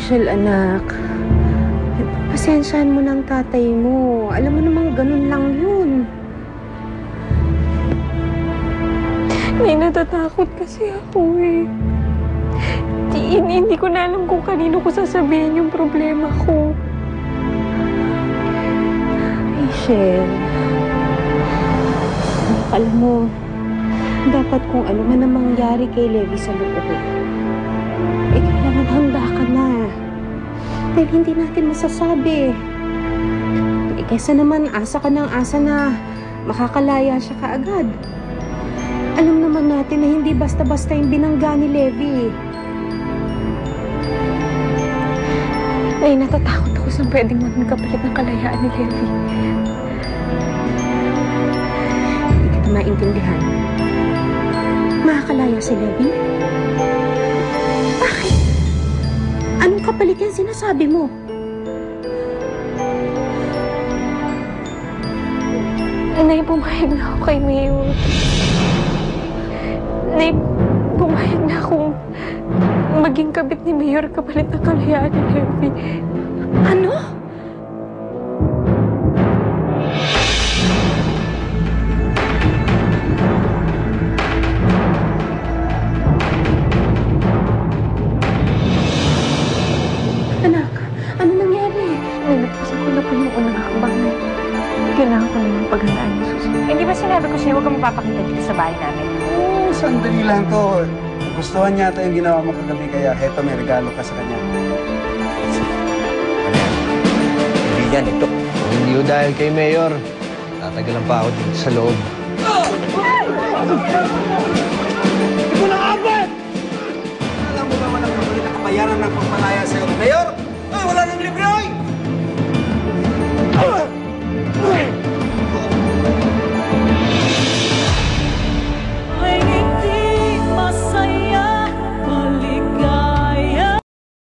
Rachel, anak. Pasensyahan mo ng tatay mo. Alam mo namang ganun lang yun. May natatakot kasi ako eh. Hindi ko na alam kung kanino ko sasabihin yung problema ko. Rachel, alam mo, dapat kung ano man ang mangyari kay Levi sa loob, kailangan handa ka na. Dahil hindi natin masasabi. Kaysa naman, asa ka ng asa na makakalaya siya kaagad. Alam naman natin na hindi basta-basta yung binangga ni Levi. Ay, natatakot ako sa pwedeng maging kapalit ng kalayaan ni Levi. Hindi kita maintindihan. Makakalaya si Levi? Bakit? Anong kapalit yan sinasabi mo? Nay, pumayag na ako kay Mayor. Nay, pumayag na akong maging kabit ni Mayor kapalit ng kalayaan ni Levi. Ano? Anak, ano nangyari? Nilagpasan ko na po yung unang hakbang na kailangan ko na yung paghandaan yung susunod. Hindi ba sinabi ko sa'yo huwag kang mapapakita dito sa bahay namin? Oo, sandali lang to. Gustuhan niya ito yung ginawa mo kagabi, kaya heto, may regalo ka sa kanya. Hindi yan, ito. Hindi ko dahil kay Mayor. Tatagalan pa ako dito sa loob. Ito na abot! Alam mo naman ang kapalit na kapayaran ng pagmalaya sa'yo.